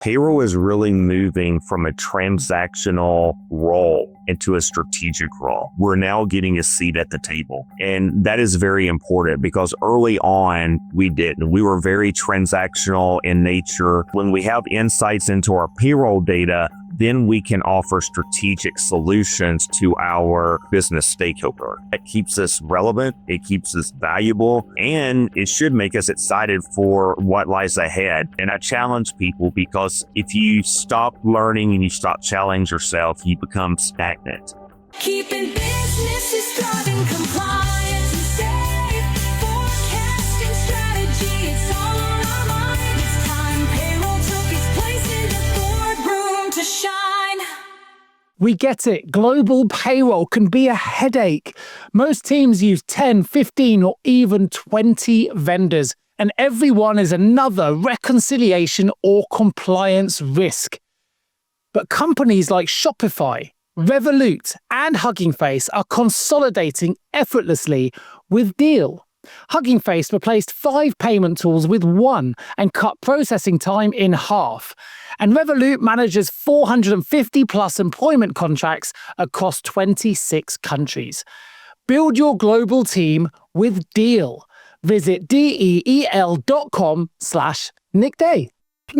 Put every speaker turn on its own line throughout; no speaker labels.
Payroll is really moving from a transactional role into a strategic role. We're now getting a seat at the table. And that is very important because early on, we didn't. We were very transactional in nature. When we have insights into our payroll data, then we can offer strategic solutions to our business stakeholder. It keeps us relevant, it keeps us valuable, and it should make us excited for what lies ahead. And I challenge people because if you stop learning and you stop challenging yourself, you become stagnant.
Keeping businesses thriving, compliance and safe, forecasting strategy, it's all on our mind. It's time payroll took its place in the boardroom to shine.
We get it. Global payroll can be a headache. Most teams use 10, 15, or even 20 vendors, and everyone is another reconciliation or compliance risk. But companies like Shopify, Revolut, and Hugging Face are consolidating effortlessly with Deal. Hugging Face replaced 5 payment tools with 1 and cut processing time in half. And Revolut manages 450 plus employment contracts across 26 countries. Build your global team with Deal. Visit DEEL.com/Nick Day.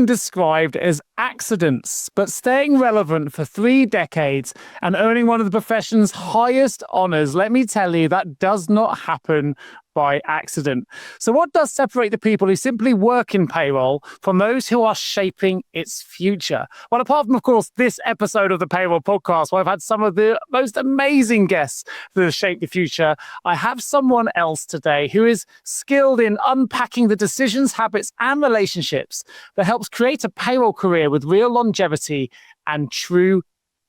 Described as accidents, but staying relevant for 3 decades and earning one of the profession's highest honors, let me tell you, that does not happen by accident. So what does separate the people who simply work in payroll from those who are shaping its future? Well, apart from, of course, this episode of the Payroll Podcast, where I've had some of the most amazing guests that have shaped the future, I have someone else today who is skilled in unpacking the decisions, habits, and relationships that helps create a payroll career with real longevity and true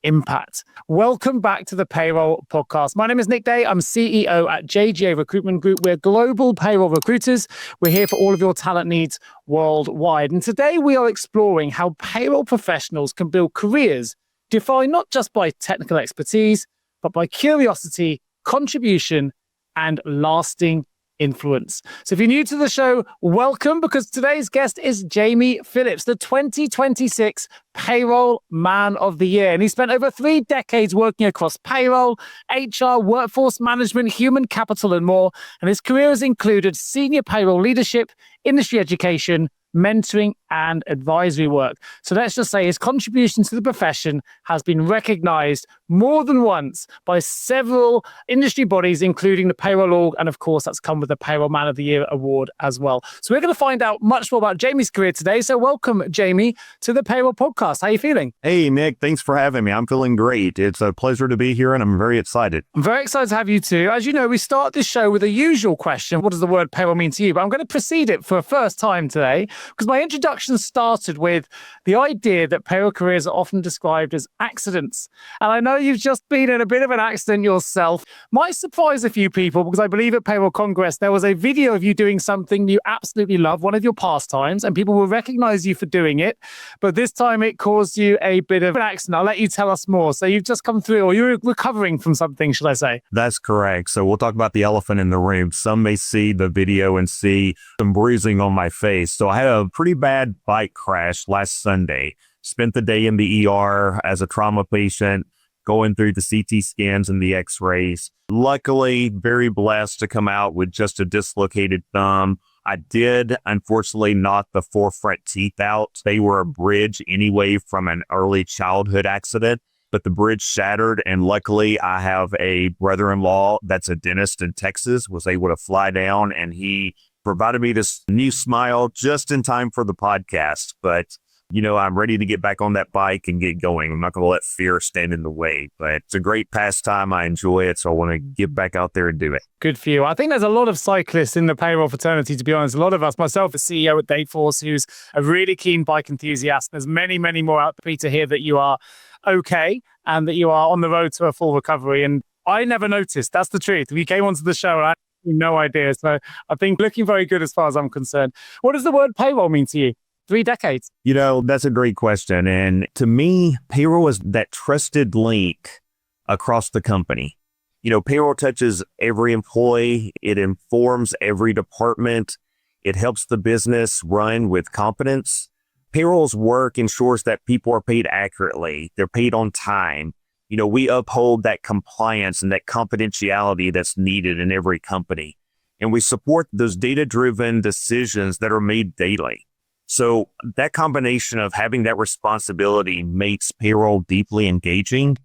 impact. Welcome back to the Payroll Podcast. My name is Nick Day. I'm CEO at JGA Recruitment Group. We're global payroll recruiters. We're here for all of your talent needs worldwide. And today we are exploring how payroll professionals can build careers defined not just by technical expertise, but by curiosity, contribution, and lasting influence. So if you're new to the show, welcome, because today's guest is Jamie Phillips, the 2026 Payroll Man of the Year. And he spent over 3 decades working across payroll, HR, workforce management, human capital, and more. And his career has included senior payroll leadership, industry education, mentoring, and advisory work. So let's just say his contribution to the profession has been recognized more than once by several industry bodies, including the Payroll Org, and of course that's come with the Payroll Man of the Year award as well. So we're going to find out much more about Jamie's career today. So welcome, Jamie, to the Payroll Podcast. How are you feeling?
Hey, Nick, thanks for having me. I'm feeling great. It's a pleasure to be here, and I'm very excited.
I'm very excited to have you too. As you know, we start this show with a usual question. What does the word payroll mean to you? But I'm going to precede it for a first time today, because my introduction started with the idea that payroll careers are often described as accidents. And I know you've just been in a bit of an accident yourself. Might surprise a few people, because I believe at Payroll Congress, there was a video of you doing something you absolutely love, one of your pastimes, and people will recognize you for doing it. But this time it caused you a bit of an accident. I'll let you tell us more. So you've just come through, or you're recovering from something, should I say?
That's correct. So we'll talk about the elephant in the room. Some may see the video and see some bruising on my face. So I had a pretty bad bike crash last Sunday. Spent the day in the ER as a trauma patient, going through the CT scans and the x-rays. Luckily, very blessed to come out with just a dislocated thumb. I did, unfortunately, knock the 4 front teeth out. They were a bridge anyway from an early childhood accident, but the bridge shattered. And luckily, I have a brother-in-law that's a dentist in Texas, was able to fly down, and he provided me this new smile just in time for the podcast. But, you know, I'm ready to get back on that bike and get going. I'm not going to let fear stand in the way, but it's a great pastime. I enjoy it. So I want to get back out there and do it.
Good for you. I think there's a lot of cyclists in the payroll fraternity, to be honest. A lot of us, myself, a CEO at Dayforce, who's a really keen bike enthusiast. There's many, many more out there to hear that you are okay and that you are on the road to a full recovery. And I never noticed. That's the truth. We came onto the show and I had no idea. So I think looking very good as far as I'm concerned. What does the word payroll mean to you? 3 decades.
You know, that's a great question. And to me, payroll is that trusted link across the company. You know, payroll touches every employee. It informs every department. It helps the business run with competence. Payroll's work ensures that people are paid accurately. They're paid on time. We uphold that compliance and that confidentiality that's needed in every company. And we support those data-driven decisions that are made daily. So that combination of having that responsibility makes payroll deeply engaging.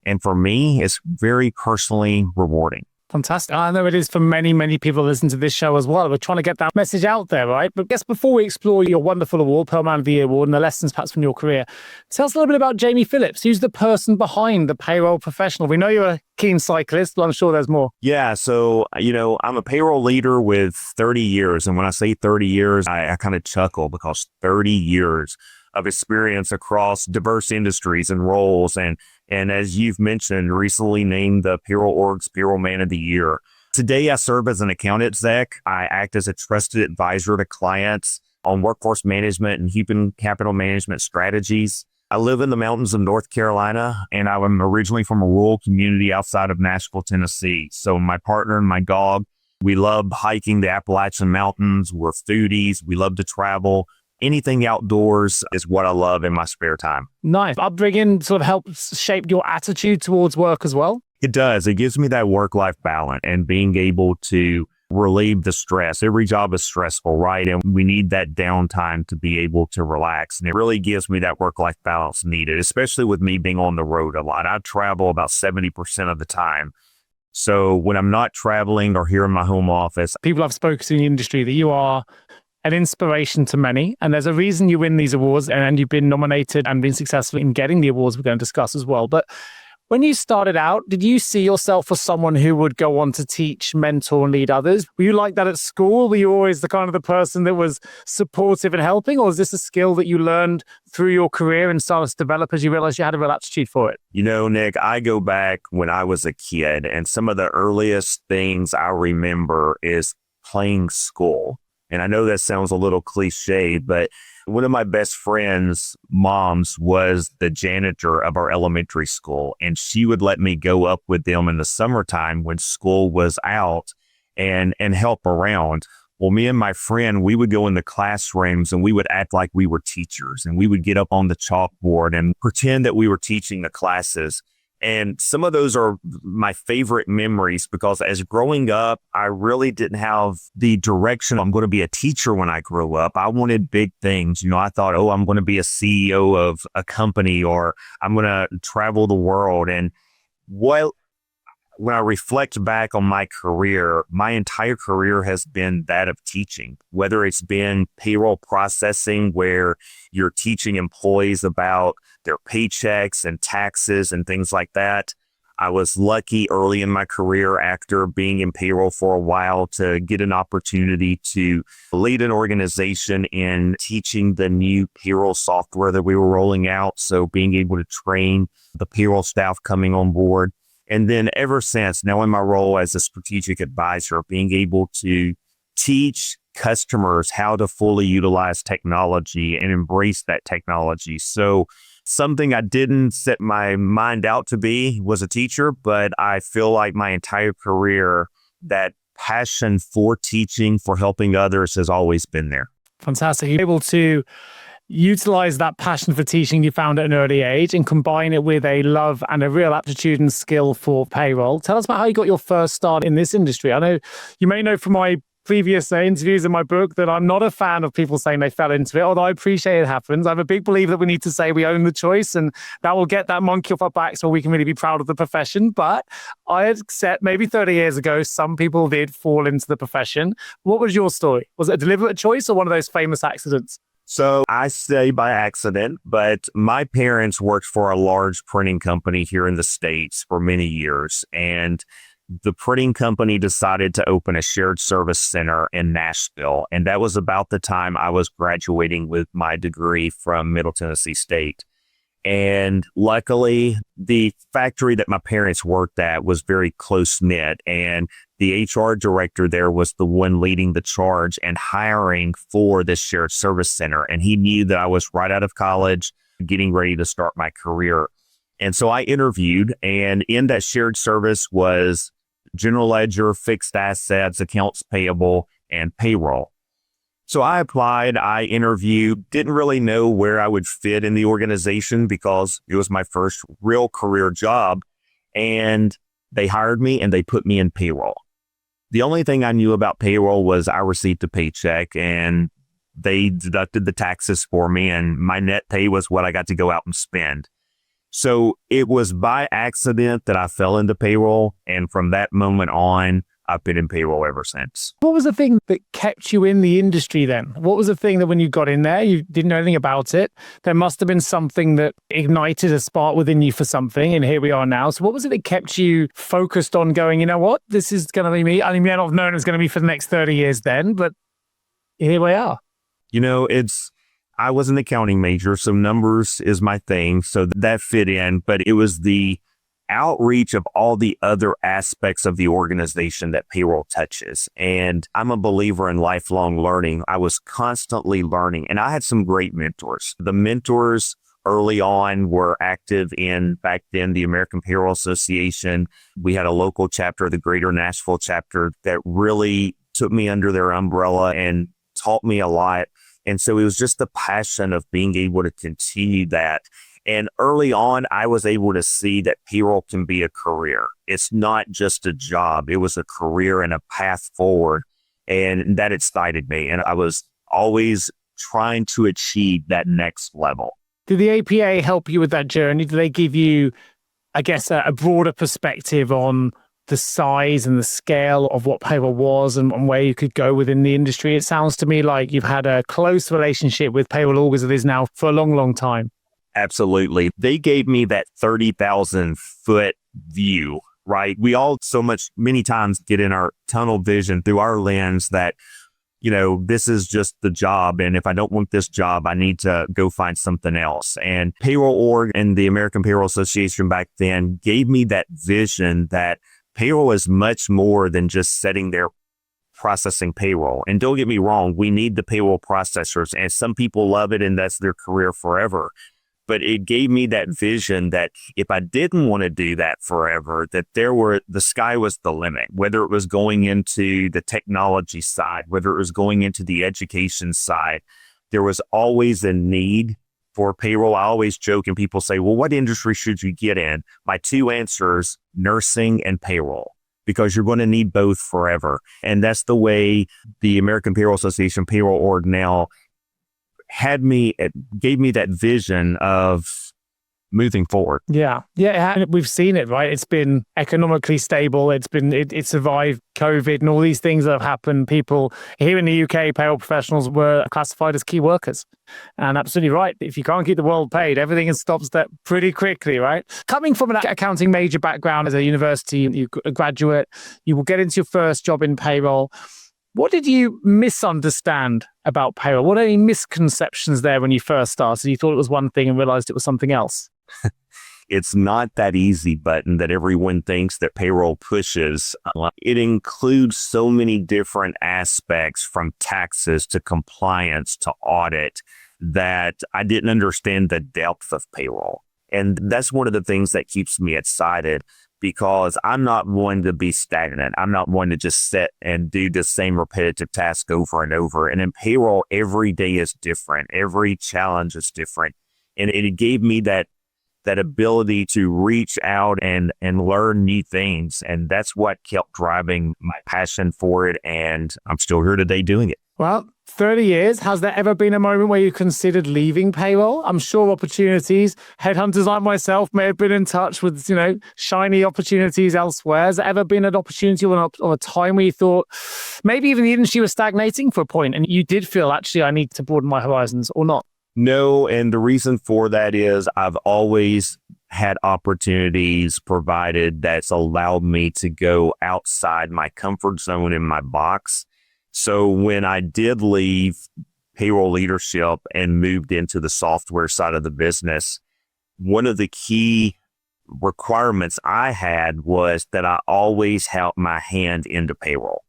And for me, it's very personally rewarding.
Fantastic. I know it is for many, many people who listen to this show as well. We're trying to get that message out there, right? But I guess before we explore your wonderful award, Payroll Man of the Year award, and the lessons perhaps from your career, tell us a little bit about Jamie Phillips. Who's the person behind the payroll professional? We know you're a keen cyclist, but I'm sure there's more.
Yeah. So, I'm a payroll leader with 30 years. And when I say 30 years, I kind of chuckle because 30 years of experience across diverse industries and roles. And as you've mentioned, recently named the Payroll Org's Payroll Man of the Year. Today, I serve as an account exec. I act as a trusted advisor to clients on workforce management and human capital management strategies. I live in the mountains of North Carolina, and I'm originally from a rural community outside of Nashville, Tennessee. So my partner and my dog, we love hiking the Appalachian Mountains. We're foodies. We love to travel. Anything outdoors is what I love in my spare time.
Nice. Upbringing sort of helps shape your attitude towards work as well?
It does. It gives me that work-life balance and being able to relieve the stress. Every job is stressful, right? And we need that downtime to be able to relax. And it really gives me that work-life balance needed, especially with me being on the road a lot. I travel about 70% of the time. So when I'm not traveling or here in my home office,
people I've spoken to in the industry that you are an inspiration to many. And there's a reason you win these awards and you've been nominated and been successful in getting the awards we're going to discuss as well. But when you started out, did you see yourself as someone who would go on to teach, mentor, and lead others? Were you like that at school? Were you always the kind of the person that was supportive and helping? Or is this a skill that you learned through your career and started to develop as you realized you had a real aptitude for it?
Nick, I go back when I was a kid, and some of the earliest things I remember is playing school. And I know that sounds a little cliche, but one of my best friend's moms was the janitor of our elementary school, and she would let me go up with them in the summertime when school was out and help around. Well, me and my friend, we would go in the classrooms and we would act like we were teachers, and we would get up on the chalkboard and pretend that we were teaching the classes. And some of those are my favorite memories because as growing up, I really didn't have the direction. I'm going to be a teacher when I grow up. I wanted big things. I thought, I'm going to be a CEO of a company, or I'm going to travel the world. And when I reflect back on my career, my entire career has been that of teaching, whether it's been payroll processing, where you're teaching employees about their paychecks and taxes and things like that. I was lucky early in my career, after being in payroll for a while, to get an opportunity to lead an organization in teaching the new payroll software that we were rolling out. So being able to train the payroll staff coming on board. And then ever since, now in my role as a strategic advisor, being able to teach customers how to fully utilize technology and embrace that technology. So something I didn't set my mind out to be was a teacher, but I feel like my entire career, that passion for teaching, for helping others has always been there.
Fantastic. You're able to utilize that passion for teaching you found at an early age and combine it with a love and a real aptitude and skill for payroll. Tell us about how you got your first start in this industry. I know you may know from my previous interviews in my book that I'm not a fan of people saying they fell into it, although I appreciate it happens. I'm a big believer that we need to say we own the choice, and that will get that monkey off our back so we can really be proud of the profession. But I accept maybe 30 years ago, some people did fall into the profession. What was your story? Was it a deliberate choice or one of those famous accidents?
So I say by accident, but my parents worked for a large printing company here in the States for many years. And the printing company decided to open a shared service center in Nashville. And that was about the time I was graduating with my degree from Middle Tennessee State. And luckily, the factory that my parents worked at was very close-knit. And the HR director there was the one leading the charge and hiring for this shared service center. And he knew that I was right out of college, getting ready to start my career. And so I interviewed, and in that shared service was general ledger, fixed assets, accounts payable, and payroll. So I applied, I interviewed, didn't really know where I would fit in the organization because it was my first real career job. And they hired me and they put me in payroll. The only thing I knew about payroll was I received a paycheck and they deducted the taxes for me, and my net pay was what I got to go out and spend. So it was by accident that I fell into payroll. And from that moment on, I've been in payroll ever since.
What was the thing that kept you in the industry then? What was the thing that when you got in there, you didn't know anything about it? There must have been something that ignited a spark within you for something, and here we are now. So what was it that kept you focused on going, you know what, this is going to be me? I mean, I don't know if it's going to be for the next 30 years then, but here we are.
You know, I was an accounting major, so numbers is my thing. So that fit in, but it was the outreach of all the other aspects of the organization that payroll touches. And I'm a believer in lifelong learning. I was constantly learning, and I had some great mentors. The mentors early on were active in, back then, the American Payroll Association. We had a local chapter, the Greater Nashville chapter, that really took me under their umbrella and taught me a lot. And so it was just the passion of being able to continue that. And early on, I was able to see that payroll can be a career. It's not just a job. It was a career and a path forward. And that excited me. And I was always trying to achieve that next level.
Did the APA help you with that journey? Did they give you, I guess, a broader perspective on the size and the scale of what payroll was and where you could go within the industry? It sounds to me like you've had a close relationship with Payroll Org as it is now for a long, long time.
Absolutely. They gave me that 30,000 foot view, right? We all many times get in our tunnel vision through our lens that, you know, this is just the job. And if I don't want this job, I need to go find something else. And Payroll Org and the American Payroll Association back then gave me that vision that payroll is much more than just sitting there processing payroll. And don't get me wrong, we need the payroll processors, and some people love it and that's their career forever. But it gave me that vision that if I didn't want to do that forever, that the sky was the limit, whether it was going into the technology side, whether it was going into the education side, there was always a need for payroll. I always joke and people say, well, what industry should you get in? My two answers, nursing and payroll, because you're going to need both forever. And that's the way the American Payroll Association, Payroll Org now gave me that vision of moving forward.
Yeah. We've seen it, right? It's been economically stable. It survived COVID and all these things that have happened. People here in the UK, payroll professionals were classified as key workers. And absolutely right. If you can't keep the world paid, everything stops that pretty quickly, right? Coming from an accounting major background as a university, you a graduate, you will get into your first job in payroll. What did you misunderstand about payroll? What are any misconceptions there when you first started? You thought it was one thing and realized it was something else.
It's not that easy button that everyone thinks that payroll pushes. It includes so many different aspects, from taxes to compliance to audit, that I didn't understand the depth of payroll. And that's one of the things that keeps me excited, because I'm not one to be stagnant. I'm not one to just sit and do the same repetitive task over and over. And in payroll, every day is different. Every challenge is different. And it gave me that ability to reach out and learn new things. And that's what kept driving my passion for it. And I'm still here today doing it.
Well, 30 years, has there ever been a moment where you considered leaving payroll? I'm sure opportunities, headhunters like myself may have been in touch with, shiny opportunities elsewhere. Has there ever been an opportunity or a time where you thought maybe even the industry was stagnating for a point and you did feel, actually, I need to broaden my horizons, or not?
No, and the reason for that is I've always had opportunities provided that's allowed me to go outside my comfort zone in my box. So when I did leave payroll leadership and moved into the software side of the business, one of the key requirements I had was that I always held my hand into payroll.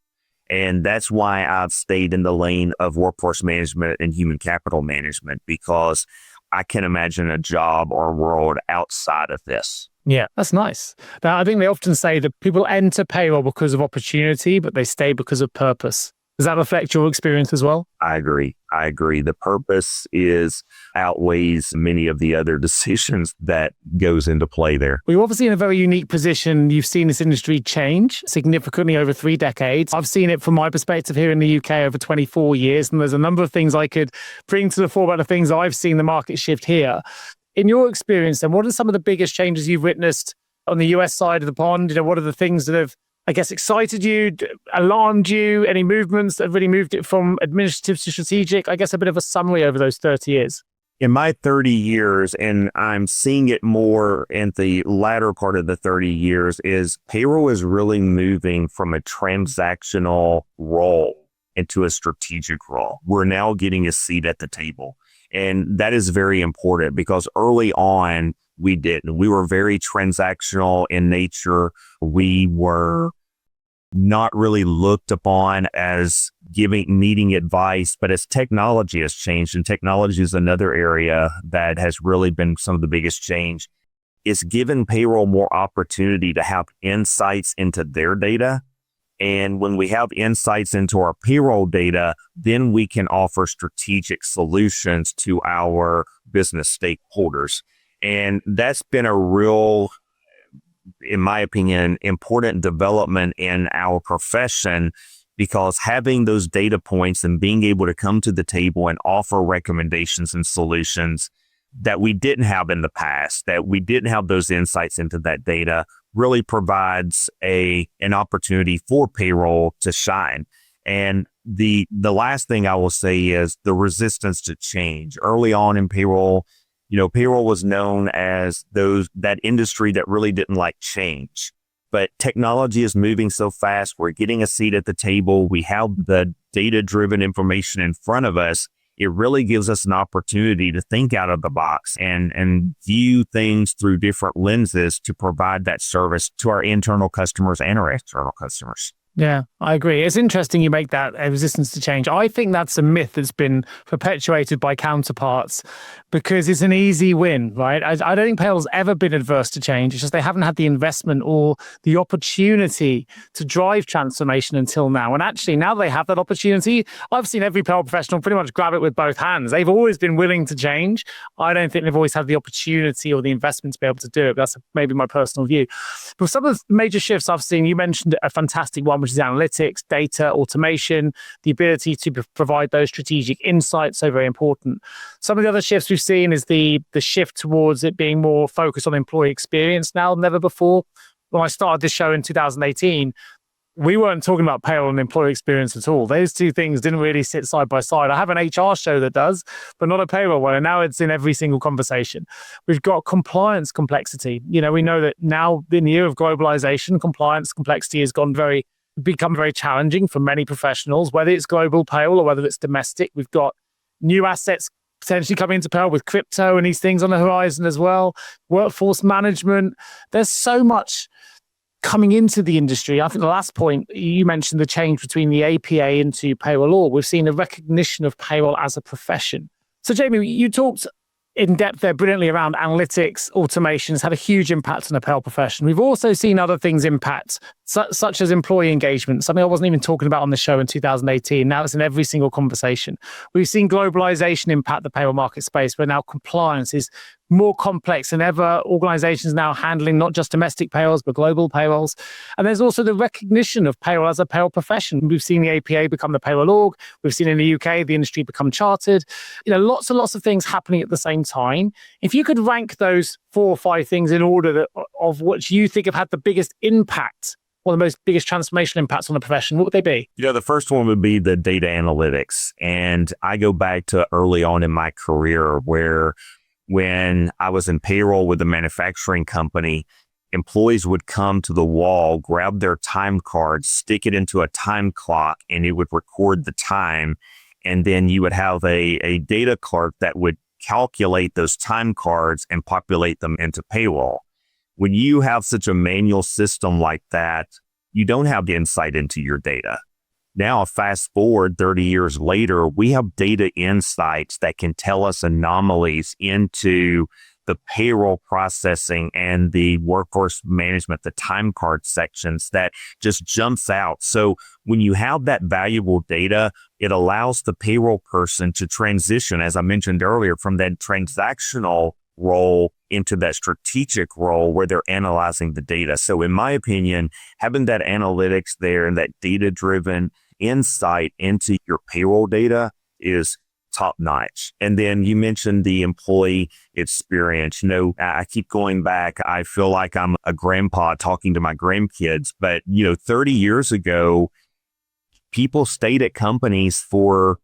And that's why I've stayed in the lane of workforce management and human capital management, because I can imagine a job or a world outside of this.
Yeah, that's nice. Now, I think they often say that people enter payroll because of opportunity, but they stay because of purpose. Does that affect your experience as well?
I agree. The purpose outweighs many of the other decisions that goes into play there.
We're obviously in a very unique position. You've seen this industry change significantly over 3 decades. I've seen it from my perspective here in the UK over 24 years. And there's a number of things I could bring to the fore about the things I've seen the market shift here. In your experience, then, what are some of the biggest changes you've witnessed on the US side of the pond? What are the things that have, I guess, excited you, alarmed you, any movements that have really moved it from administrative to strategic? I guess a bit of a summary over those 30 years.
In my 30 years, and I'm seeing it more in the latter part of the 30 years, is payroll is really moving from a transactional role into a strategic role. We're now getting a seat at the table. And that is very important because early on, we didn't. We were very transactional in nature. We were not really looked upon as needing advice, but as technology has changed, and technology is another area that has really been some of the biggest change, it's given payroll more opportunity to have insights into their data. And when we have insights into our payroll data, then we can offer strategic solutions to our business stakeholders. And that's been a real, in my opinion, important development in our profession, because having those data points and being able to come to the table and offer recommendations and solutions that we didn't have in the past, that we didn't have those insights into that data, really provides an opportunity for payroll to shine. And the last thing I will say is the resistance to change. Early on in payroll, payroll was known as that industry that really didn't like change. But technology is moving so fast. We're getting a seat at the table. We have the data-driven information in front of us. It really gives us an opportunity to think out of the box and view things through different lenses to provide that service to our internal customers and our external customers.
Yeah, I agree. It's interesting you make that resistance to change. I think that's a myth that's been perpetuated by counterparts because it's an easy win, right? I don't think payroll's ever been adverse to change. It's just they haven't had the investment or the opportunity to drive transformation until now. And actually, now they have that opportunity. I've seen every payroll professional pretty much grab it with both hands. They've always been willing to change. I don't think they've always had the opportunity or the investment to be able to do it. That's maybe my personal view. But some of the major shifts I've seen, you mentioned a fantastic one, which is analytics, data, automation, the ability to provide those strategic insights, so very important. Some of the other shifts we've seen is the shift towards it being more focused on employee experience now than ever before. When I started this show in 2018, we weren't talking about payroll and employee experience at all. Those two things didn't really sit side by side. I have an HR show that does, but not a payroll one. And now it's in every single conversation. We've got compliance complexity. We know that now in the year of globalization, compliance complexity has become very challenging for many professionals, whether it's global payroll or whether it's domestic. We've got new assets potentially coming into payroll with crypto and these things on the horizon as well. Workforce management. There's so much coming into the industry. I think the last point, you mentioned the change between the APA into Payroll Org. We've seen a recognition of payroll as a profession. So Jamie, you talked in depth there brilliantly around analytics, automation has had a huge impact on the payroll profession. We've also seen other things impact, such as employee engagement, something I wasn't even talking about on the show in 2018. Now it's in every single conversation. We've seen globalization impact the payroll market space, where now compliance is more complex than ever. Organizations now handling not just domestic payrolls, but global payrolls. And there's also the recognition of payroll as a payroll profession. We've seen the APA become the Payroll Org. We've seen in the UK, the industry become chartered. Lots and lots of things happening at the same time. If you could rank those 4 or 5 things in order of what you think have had the biggest impact or the biggest transformational impacts on the profession, what would they be?
The first one would be the data analytics. And I go back to early on in my career where when I was in payroll with a manufacturing company, employees would come to the wall, grab their time card, stick it into a time clock, and it would record the time. And then you would have a data clerk that would calculate those time cards and populate them into payroll. When you have such a manual system like that, you don't have the insight into your data. Now, fast forward 30 years later, we have data insights that can tell us anomalies into the payroll processing and the workforce management, the time card sections that just jumps out. So when you have that valuable data, it allows the payroll person to transition, as I mentioned earlier, from that transactional role into that strategic role where they're analyzing the data. So in my opinion, having that analytics there and that data-driven insight into your payroll data is top notch. And then you mentioned the employee experience. I keep going back. I feel like I'm a grandpa talking to my grandkids, but 30 years ago, people stayed at companies for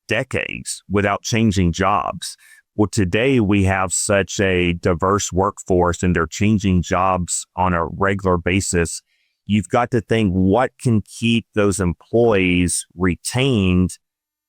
decades without changing jobs. Well, today we have such a diverse workforce and they're changing jobs on a regular basis. You've got to think what can keep those employees retained.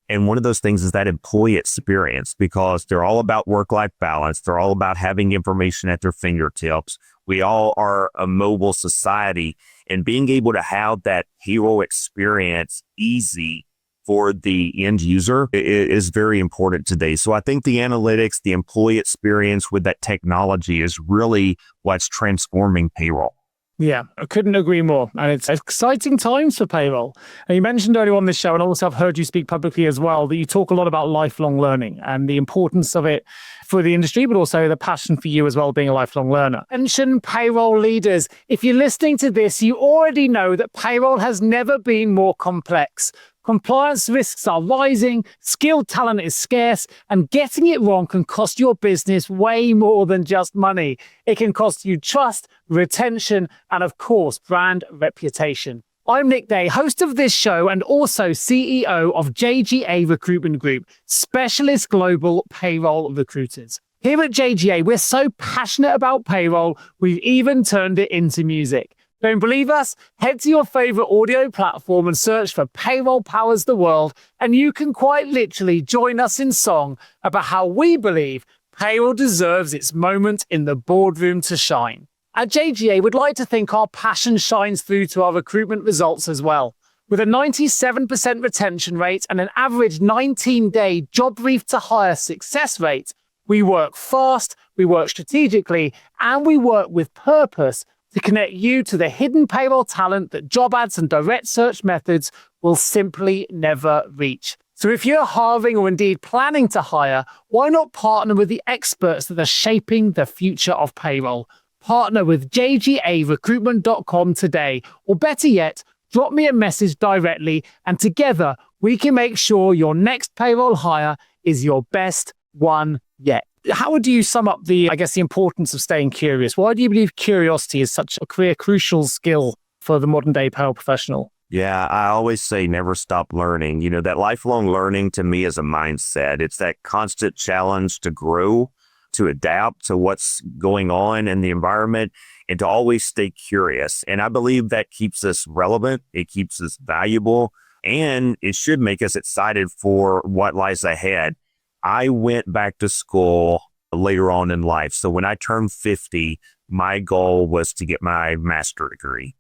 And one of those things is that employee experience, because they're all about work-life balance. They're all about having information at their fingertips. We all are a mobile society, and being able to have that payroll experience easy for the end user is very important today. So I think the analytics, the employee experience with that technology is really what's transforming payroll.
Yeah, I couldn't agree more. And it's exciting times for payroll. And you mentioned earlier on this show, and also I've heard you speak publicly as well, that you talk a lot about lifelong learning and the importance of it for the industry, but also the passion for you as well, being a lifelong learner. Mention payroll leaders. If you're listening to this, you already know that payroll has never been more complex. Compliance risks are rising, skilled talent is scarce, and getting it wrong can cost your business way more than just money. It can cost you trust, retention, and of course, brand reputation. I'm Nick Day, host of this show and also CEO of JGA Recruitment Group, specialist global payroll recruiters. Here at JGA, we're so passionate about payroll, we've even turned it into music. Don't believe us? Head to your favorite audio platform and search for Payroll Powers the World, and you can quite literally join us in song about how we believe payroll deserves its moment in the boardroom to shine. At JGA, we'd like to think our passion shines through to our recruitment results as well. With a 97% retention rate and an average 19-day job brief to hire success rate, we work fast, we work strategically, and we work with purpose to connect you to the hidden payroll talent that job ads and direct search methods will simply never reach. So if you're hiring or indeed planning to hire, why not partner with the experts that are shaping the future of payroll? Partner with jgarecruitment.com today, or better yet, drop me a message directly, and together we can make sure your next payroll hire is your best one yet. How would you sum up the importance of staying curious? Why do you believe curiosity is such a crucial skill for the modern day payroll professional?
Yeah, I always say never stop learning. That lifelong learning to me is a mindset. It's that constant challenge to grow, to adapt to what's going on in the environment, and to always stay curious. And I believe that keeps us relevant. It keeps us valuable, and it should make us excited for what lies ahead. I went back to school later on in life. So when I turned 50, my goal was to get my master's degree.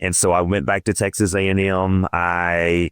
And so I went back to Texas A&M. I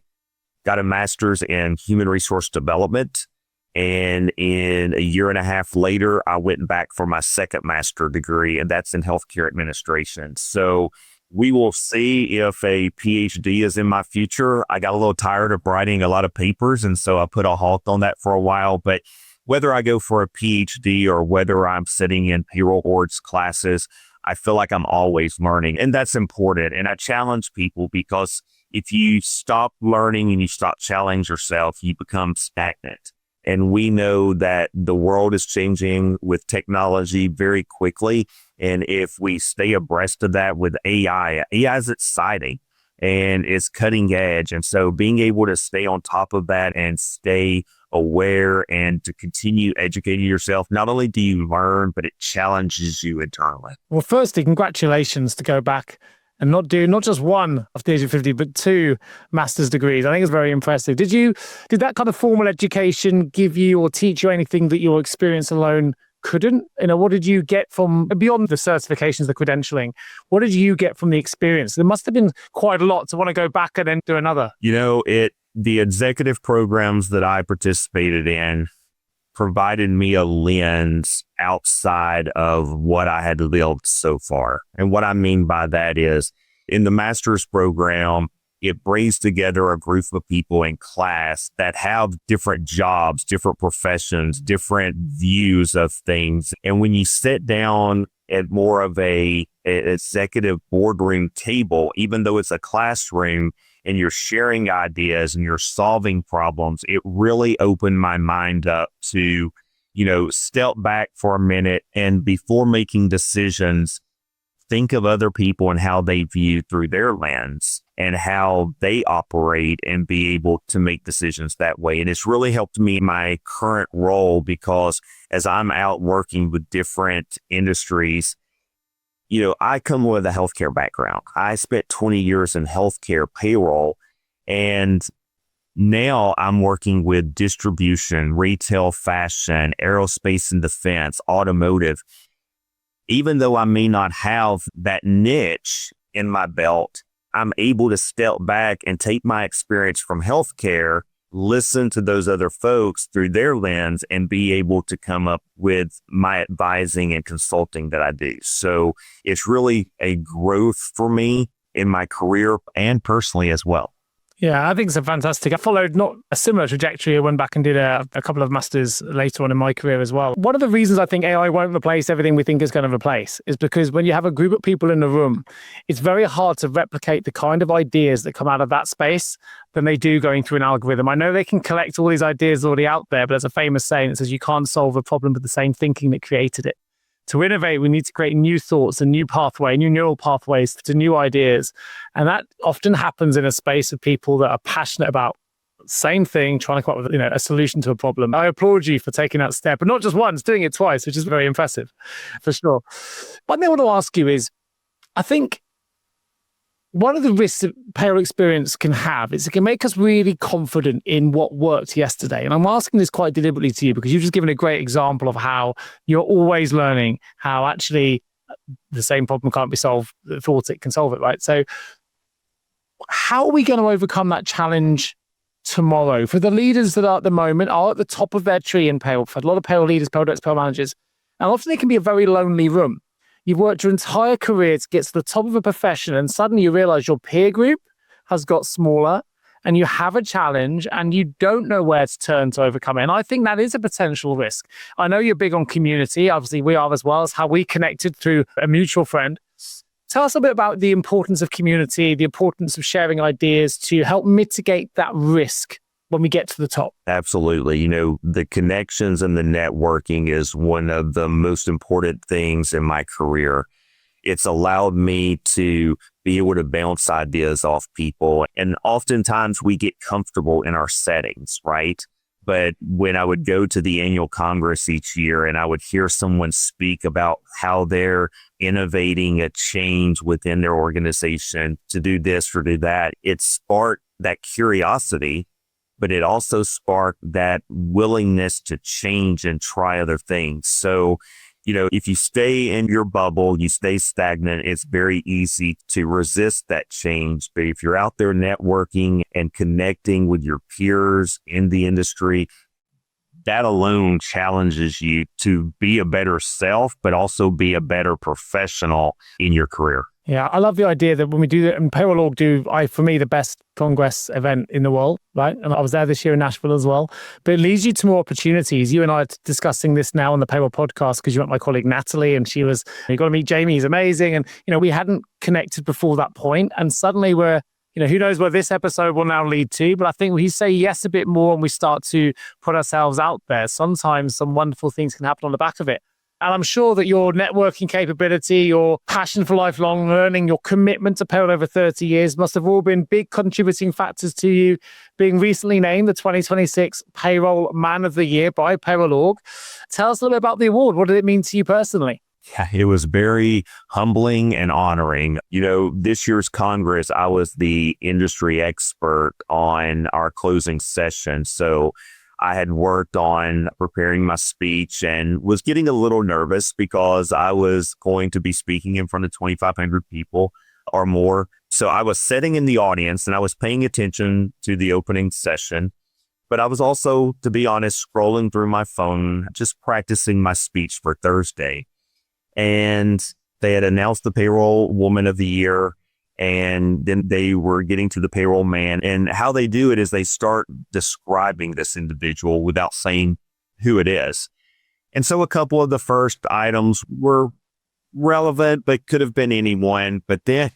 got a master's in human resource development. And in a year and a half later, I went back for my second master's degree, and that's in healthcare administration. So we will see if a PhD is in my future. I got a little tired of writing a lot of papers, and so I put a halt on that for a while. But whether I go for a PhD or whether I'm sitting in Payroll Org's classes, I feel like I'm always learning, and that's important. And I challenge people, because if you stop learning and you stop challenging yourself, you become stagnant. And we know that the world is changing with technology very quickly. And if we stay abreast of that with AI is exciting and it's cutting edge. And so being able to stay on top of that and stay aware and to continue educating yourself, not only do you learn, but it challenges you internally.
Well, firstly, congratulations to go back and not do not just one of the age of 50, but two master's degrees. I think it's very impressive. Did that kind of formal education give you or teach you anything that your experience alone couldn't? What did you get from, beyond the certifications, the credentialing, what did you get from the experience? There must have been quite a lot to want to go back and then do another.
The executive programs that I participated in provided me a lens outside of what I had lived so far. And what I mean by that is in the master's program, it brings together a group of people in class that have different jobs, different professions, different views of things. And when you sit down at more of a executive boardroom table, even though it's a classroom, and you're sharing ideas and you're solving problems, it really opened my mind up to, step back for a minute and before making decisions, think of other people and how they view through their lens and how they operate and be able to make decisions that way. And it's really helped me in my current role because as I'm out working with different industries, I come with a healthcare background. I spent 20 years in healthcare payroll, and now I'm working with distribution, retail, fashion, aerospace and defense, automotive. Even though I may not have that niche in my belt, I'm able to step back and take my experience from healthcare, listen to those other folks through their lens, and be able to come up with my advising and consulting that I do. So it's really a growth for me in my career and personally as well.
Yeah, I think it's fantastic. I followed not a similar trajectory. I went back and did a couple of masters later on in my career as well. One of the reasons I think AI won't replace everything we think it's going to replace is because when you have a group of people in the room, it's very hard to replicate the kind of ideas that come out of that space than they do going through an algorithm. I know they can collect all these ideas already out there, but there's a famous saying that says you can't solve a problem with the same thinking that created it. To innovate, we need to create new thoughts, a new pathway, new neural pathways to new ideas. And that often happens in a space of people that are passionate about the same thing, trying to come up with a solution to a problem. I applaud you for taking that step, and not just once, doing it twice, which is very impressive, for sure. One thing I want to ask you is, I think one of the risks that payroll experience can have is it can make us really confident in what worked yesterday. And I'm asking this quite deliberately to you because you've just given a great example of how you're always learning how actually the same problem can't be solved, thought it can solve it, right? So how are we going to overcome that challenge tomorrow? For the leaders that are at the moment are at the top of their tree in payroll, for a lot of payroll leaders, payroll directors, payroll managers, and often it can be a very lonely room. You've worked your entire career to get to the top of a profession, and suddenly you realize your peer group has got smaller and you have a challenge and you don't know where to turn to overcome it. And I think that is a potential risk. I know you're big on community. Obviously, we are as well. As how we connected through a mutual friend. Tell us a bit about the importance of community, the importance of sharing ideas to help mitigate that risk when we get to the top.
Absolutely. The connections and the networking is one of the most important things in my career. It's allowed me to be able to bounce ideas off people. And oftentimes we get comfortable in our settings, right? But when I would go to the annual Congress each year and I would hear someone speak about how they're innovating a change within their organization to do this or do that, it sparked that curiosity. But it also sparked that willingness to change and try other things. So, if you stay in your bubble, you stay stagnant, it's very easy to resist that change. But if you're out there networking and connecting with your peers in the industry, that alone challenges you to be a better self, but also be a better professional in your career.
Yeah, I love the idea that when we do that, and Payroll Org for me, the best Congress event in the world, right? And I was there this year in Nashville as well. But it leads you to more opportunities. You and I are discussing this now on the Payroll Podcast because you met my colleague Natalie, and you got to meet Jamie, he's amazing. And, we hadn't connected before that point. And suddenly we're, who knows where this episode will now lead to. But I think we say yes a bit more and we start to put ourselves out there. Sometimes some wonderful things can happen on the back of it. And I'm sure that your networking capability, your passion for lifelong learning, your commitment to payroll over 30 years must have all been big contributing factors to you being recently named the 2026 Payroll Man of the Year by Payroll Org. Tell us a little bit about the award. What did it mean to you personally?
Yeah, it was very humbling and honoring. This year's Congress, I was the industry expert on our closing session. So I had worked on preparing my speech and was getting a little nervous because I was going to be speaking in front of 2,500 people or more. So I was sitting in the audience and I was paying attention to the opening session. But I was also, to be honest, scrolling through my phone, just practicing my speech for Thursday. And they had announced the Payroll Woman of the Year, and then they were getting to the Payroll Man. And how they do it is they start describing this individual without saying who it is. And so a couple of the first items were relevant, but could have been anyone. But then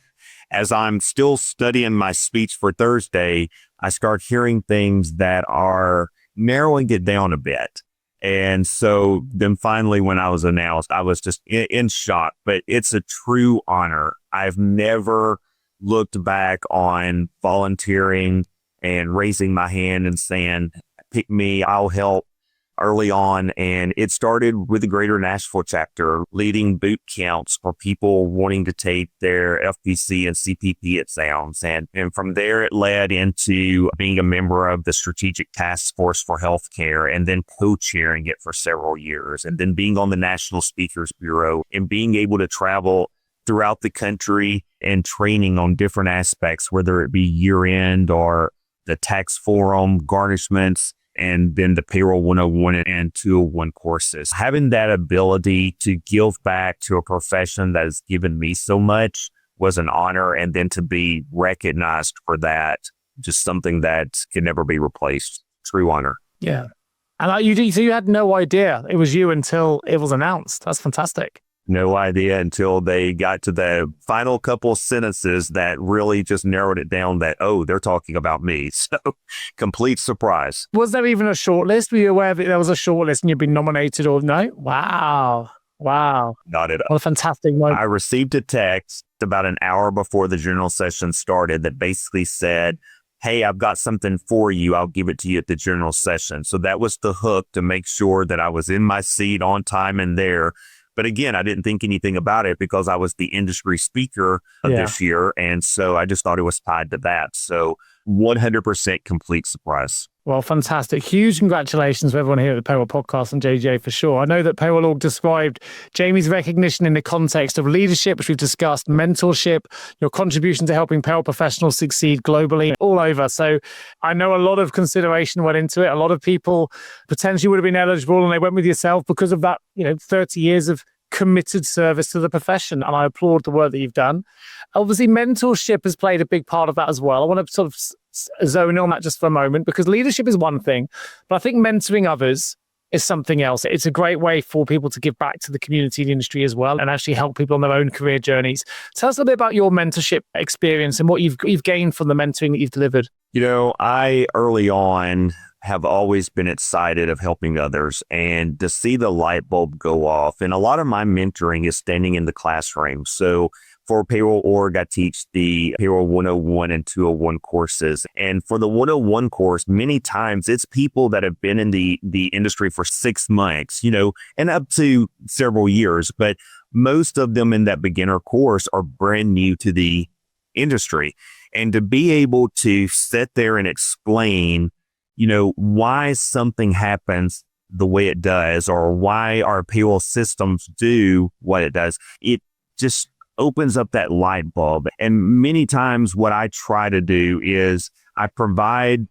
as I'm still studying my speech for Thursday, I start hearing things that are narrowing it down a bit. And so then finally, when I was announced, I was just in shock, but it's a true honor. I've never looked back on volunteering and raising my hand and saying, pick me, I'll help early on. And it started with the Greater Nashville chapter, leading boot camps for people wanting to take their FPC and CPP exams. And from there, it led into being a member of the Strategic Task Force for Healthcare and then co-chairing it for several years. And then being on the National Speakers Bureau and being able to travel throughout the country and training on different aspects, whether it be year-end or the tax forum, garnishments, and then the Payroll 101 and 201 courses. Having that ability to give back to a profession that has given me so much was an honor. And then to be recognized for that, just something that can never be replaced. True honor.
Yeah. And so you had no idea it was you until it was announced. That's fantastic.
No idea until they got to the final couple sentences that really just narrowed it down that, oh, they're talking about me. So complete surprise.
Was there even a shortlist? Were you aware that there was a shortlist and you'd been nominated or no? Wow.
Not at all.
What a fantastic moment.
I received a text about an hour before the general session started that basically said, hey, I've got something for you. I'll give it to you at the general session. So that was the hook to make sure that I was in my seat on time and there. But again, I didn't think anything about it because I was the industry speaker of this year. And so I just thought it was tied to that. So 100% complete surprise.
Well, fantastic. Huge congratulations to everyone here at the Payroll Podcast and JGA for sure. I know that Payroll Org described Jamie's recognition in the context of leadership, which we've discussed, mentorship, your contribution to helping payroll professionals succeed globally, all over. So I know a lot of consideration went into it. A lot of people potentially would have been eligible and they went with yourself because of that, 30 years of committed service to the profession. And I applaud the work that you've done. Obviously, mentorship has played a big part of that as well. I want to sort of zone in on that just for a moment because leadership is one thing, but I think mentoring others is something else. It's a great way for people to give back to the community and industry as well and actually help people on their own career journeys. Tell us a little bit about your mentorship experience and what you've gained from the mentoring that you've delivered.
I early on have always been excited of helping others and to see the light bulb go off. And a lot of my mentoring is standing in the classroom. So for Payroll Org, I teach the Payroll 101 and 201 courses. And for the 101 course, many times it's people that have been in the industry for 6 months, and up to several years. But most of them in that beginner course are brand new to the industry. And to be able to sit there and explain, why something happens the way it does or why our payroll systems do what it does, it just opens up that light bulb. And many times what I try to do is I provide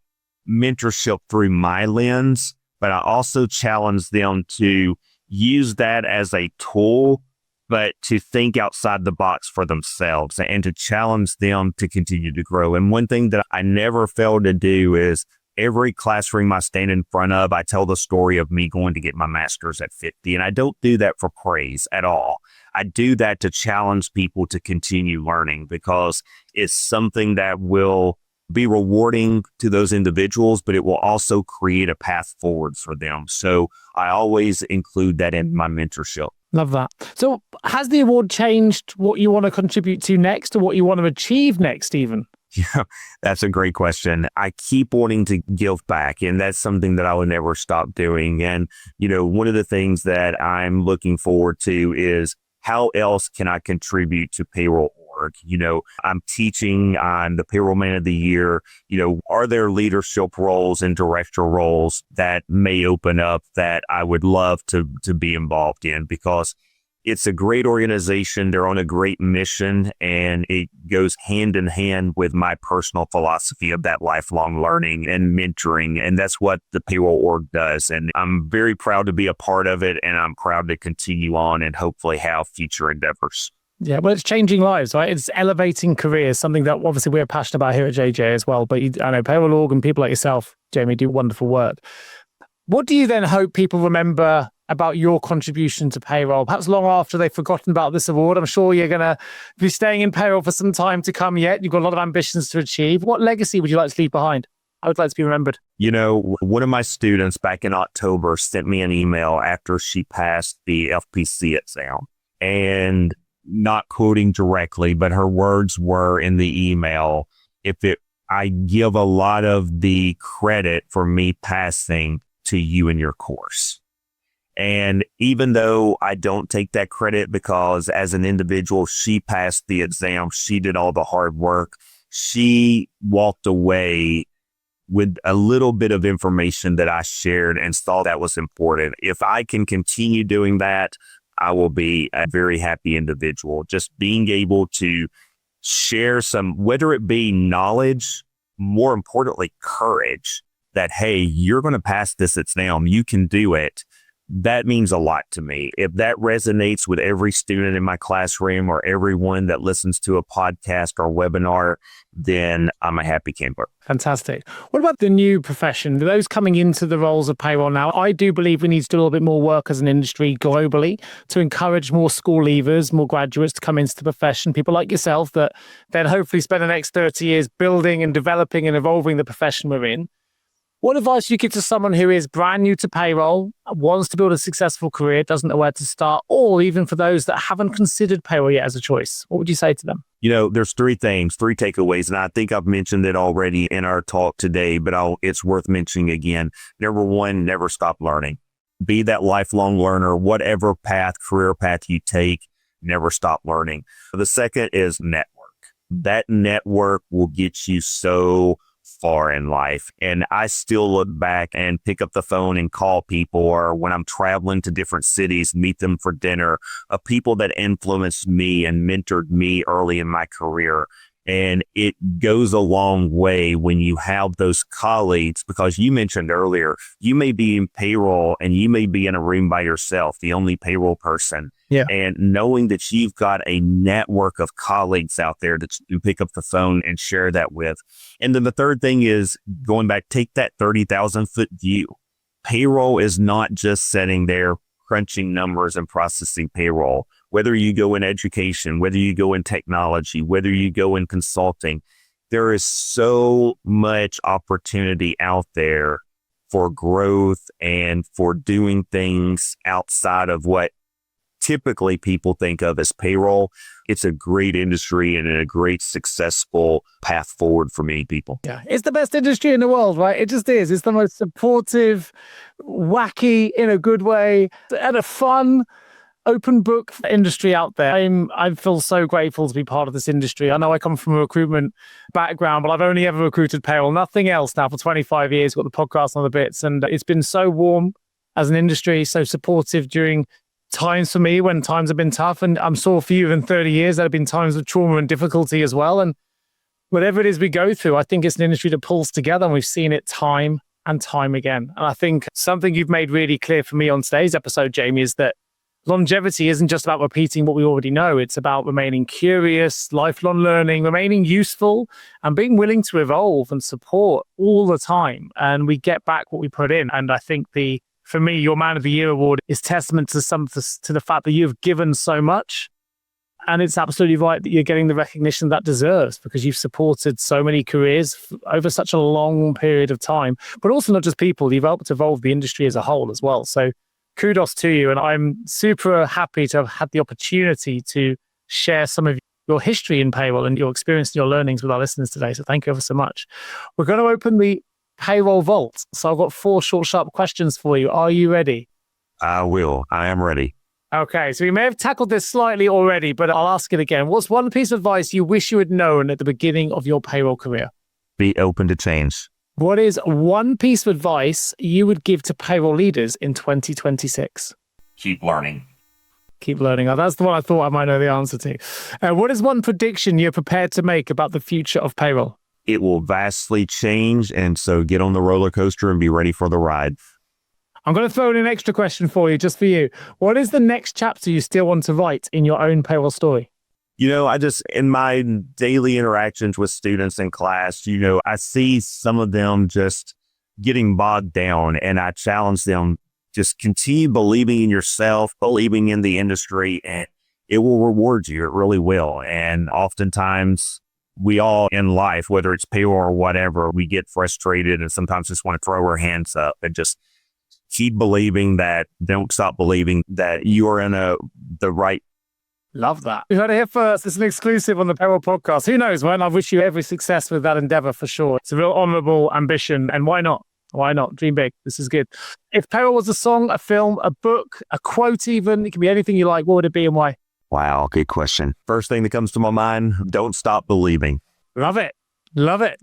mentorship through my lens, but I also challenge them to use that as a tool, but to think outside the box for themselves and to challenge them to continue to grow. And one thing that I never fail to do is every classroom I stand in front of, I tell the story of me going to get my master's at 50. And I don't do that for praise at all. I do that to challenge people to continue learning because it's something that will be rewarding to those individuals, but it will also create a path forward for them. So I always include that in my mentorship.
Love that. So has the award changed what you want to contribute to next or what you want to achieve next even?
Yeah, that's a great question. I keep wanting to give back, and that's something that I will never stop doing. And, one of the things that I'm looking forward to is how else can I contribute to Payroll Org? I'm teaching on the Payroll Man of the Year. Are there leadership roles and director roles that may open up that I would love to be involved in? Because It's a great organization. They're on a great mission, and it goes hand in hand with my personal philosophy of that lifelong learning and mentoring. And that's what the Payroll Org does. And I'm very proud to be a part of it, and I'm proud to continue on and hopefully have future endeavors.
Yeah, well, it's changing lives, right? It's elevating careers, something that obviously we're passionate about here at JGA as well. But I know Payroll Org and people like yourself, Jamie, do wonderful work. What do you then hope people remember about your contribution to payroll, perhaps long after they've forgotten about this award? I'm sure you're going to be staying in payroll for some time to come yet. You've got a lot of ambitions to achieve. What legacy would you like to leave behind? I would like to be remembered.
You know, one of my students back in October sent me an email after she passed the FPC exam, and not quoting directly, but her words were in the email, I give a lot of the credit for me passing to you in your course. And even though I don't take that credit, because as an individual, she passed the exam, she did all the hard work, she walked away with a little bit of information that I shared and saw that was important. If I can continue doing that, I will be a very happy individual. Just being able to share some, whether it be knowledge, more importantly, courage, that, hey, you're going to pass this exam, you can do it. That means a lot to me. If that resonates with every student in my classroom or everyone that listens to a podcast or webinar, then I'm a happy camper.
Fantastic. What about the new profession? Those coming into the roles of payroll now, I do believe we need to do a little bit more work as an industry globally to encourage more school leavers, more graduates to come into the profession, people like yourself that then hopefully spend the next 30 years building and developing and evolving the profession we're in. What advice do you give to someone who is brand new to payroll, wants to build a successful career, doesn't know where to start, or even for those that haven't considered payroll yet as a choice? What would you say to them?
You know, there's three takeaways, and I think I've mentioned it already in our talk today, but it's worth mentioning again. Number one, never stop learning. Be that lifelong learner, whatever career path you take, never stop learning. The second is network. That network will get you so far in life. And I still look back and pick up the phone and call people, or when I'm traveling to different cities, meet them for dinner, of people that influenced me and mentored me early in my career. And it goes a long way when you have those colleagues, because you mentioned earlier, you may be in payroll and you may be in a room by yourself, the only payroll person.
Yeah.
And knowing that you've got a network of colleagues out there that you pick up the phone and share that with. And then the third thing is going back, take that 30,000 foot view. Payroll is not just sitting there crunching numbers and processing payroll. Whether you go in education, whether you go in technology, whether you go in consulting, there is so much opportunity out there for growth and for doing things outside of what typically people think of as payroll. It's a great industry and a great successful path forward for many people.
Yeah, it's the best industry in the world, right? It just is. It's the most supportive, wacky in a good way, and a fun, open book industry out there. I feel so grateful to be part of this industry. I know I come from a recruitment background, but I've only ever recruited payroll, nothing else now for 25 years, got the podcast on the bits. And it's been so warm as an industry, so supportive during times for me when times have been tough. And I'm sure for you in 30 years, there have been times of trauma and difficulty as well. And whatever it is we go through, I think it's an industry that pulls together, and we've seen it time and time again. And I think something you've made really clear for me on today's episode, Jamie, is that longevity isn't just about repeating what we already know. It's about remaining curious, lifelong learning, remaining useful, and being willing to evolve and support all the time. And we get back what we put in. And I think for me, your Man of the Year award is testament to the fact that you've given so much. And it's absolutely right that you're getting the recognition that deserves, because you've supported so many careers over such a long period of time, but also not just people, you've helped evolve the industry as a whole as well. So kudos to you. And I'm super happy to have had the opportunity to share some of your history in payroll and your experience and your learnings with our listeners today. So thank you ever so much. We're going to open the payroll vault. So I've got 4 short, sharp questions for you. Are you ready?
I will. I am ready.
Okay. So we may have tackled this slightly already, but I'll ask it again. What's one piece of advice you wish you had known at the beginning of your payroll career?
Be open to change.
What is one piece of advice you would give to payroll leaders in 2026?
Keep learning.
Keep learning. That's the one I thought I might know the answer to. What is one prediction you're prepared to make about the future of payroll?
It will vastly change, and so get on the roller coaster and be ready for the ride.
I'm going to throw in an extra question for you, just for you. What is the next chapter you still want to write in your own payroll story?
In my daily interactions with students in class, I see some of them just getting bogged down, and I challenge them, just continue believing in yourself, believing in the industry, and it will reward you. It really will. And oftentimes we all in life, whether it's payroll or whatever, we get frustrated and sometimes just want to throw our hands up and just keep believing that, don't stop believing that you are in the right.
Love that. You heard it here first. It's an exclusive on the Payroll Podcast. Who knows, man? I wish you every success with that endeavor for sure. It's a real honorable ambition. And why not? Why not? Dream big. This is good. If payroll was a song, a film, a book, a quote even, it can be anything you like, what would it be and why?
Wow, good question. First thing that comes to my mind, don't stop believing.
Love it. Love it.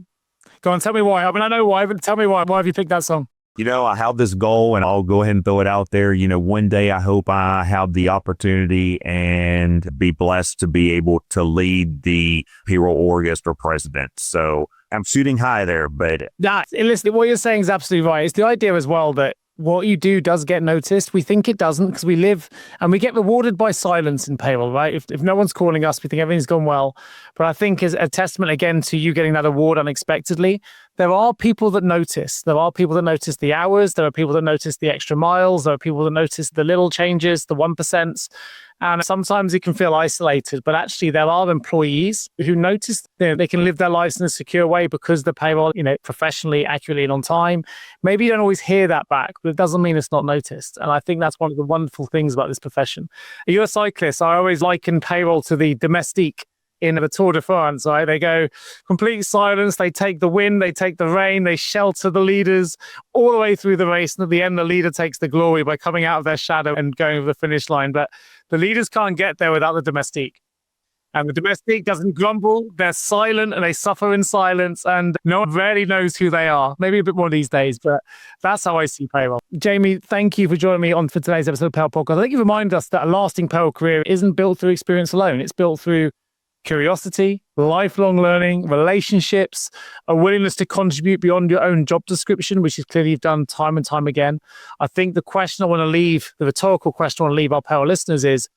Go on, tell me why. I mean, I know why, but tell me why. Why have you picked that song?
I have this goal, and I'll go ahead and throw it out there. One day I hope I have the opportunity and be blessed to be able to lead the Payroll Org as their president. So I'm shooting high there, but...
Listen, what you're saying is absolutely right. It's the idea as well that what you do does get noticed. We think it doesn't because we live and we get rewarded by silence in payroll, right? If no one's calling us, we think everything's gone well. But I think as a testament again to you getting that award unexpectedly, there are people that notice. There are people that notice the hours. There are people that notice the extra miles. There are people that notice the little changes, the 1%. And sometimes it can feel isolated, but actually there are employees who notice they can live their lives in a secure way because the payroll, professionally, accurately, and on time. Maybe you don't always hear that back, but it doesn't mean it's not noticed. And I think that's one of the wonderful things about this profession. You're a cyclist. I always liken payroll to the domestique in the Tour de France, right? They go complete silence. They take the wind, they take the rain, they shelter the leaders all the way through the race. And at the end, the leader takes the glory by coming out of their shadow and going over the finish line. But the leaders can't get there without the domestique. And the domestique doesn't grumble. They're silent and they suffer in silence. And no one rarely knows who they are. Maybe a bit more these days, but that's how I see payroll. Jamie, thank you for joining me for today's episode of Payroll Podcast. I think you remind us that a lasting payroll career isn't built through experience alone. It's built through curiosity, lifelong learning, relationships, a willingness to contribute beyond your own job description, which is clearly you've done time and time again. I think the rhetorical question I want to leave our payroll listeners is,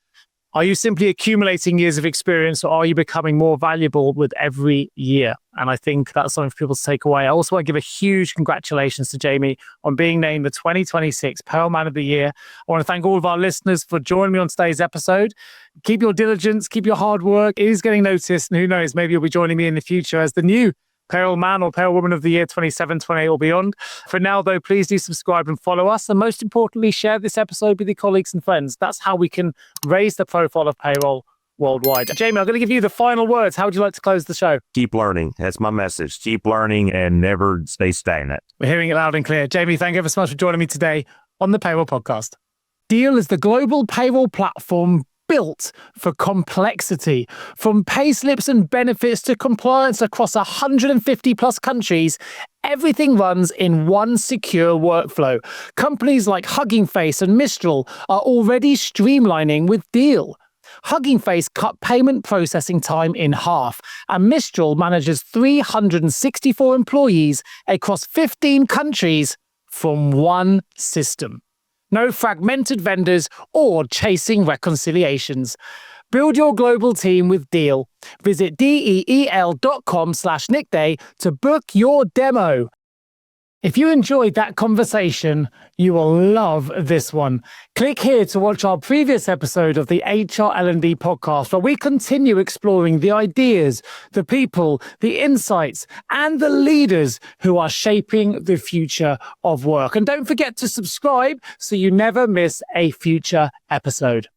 are you simply accumulating years of experience, or are you becoming more valuable with every year? And I think that's something for people to take away. I also want to give a huge congratulations to Jamie on being named the 2026 Payroll Man of the Year. I want to thank all of our listeners for joining me on today's episode. Keep your diligence, keep your hard work. It is getting noticed, and who knows, maybe you'll be joining me in the future as the new Payroll Man or Payroll Woman of the Year 27, 28 or beyond. For now, though, please do subscribe and follow us. And most importantly, share this episode with your colleagues and friends. That's how we can raise the profile of payroll worldwide. Jamie, I'm going to give you the final words. How would you like to close the show?
Keep learning. That's my message. Keep learning and never stay stagnant.
We're hearing it loud and clear. Jamie, thank you ever so much for joining me today on the Payroll Podcast. Deal is the global payroll platform built for complexity. From payslips and benefits to compliance across 150 plus countries, everything runs in one secure workflow. Companies like Hugging Face and Mistral are already streamlining with Deal. Hugging Face cut payment processing time in half, and Mistral manages 364 employees across 15 countries from one system. No fragmented vendors or chasing reconciliations. Build your global team with Deal. Visit DEEL.com/NickDay to book your demo. If you enjoyed that conversation, you will love this one. Click here to watch our previous episode of the HR L&D podcast, where we continue exploring the ideas, the people, the insights, and the leaders who are shaping the future of work. And don't forget to subscribe so you never miss a future episode.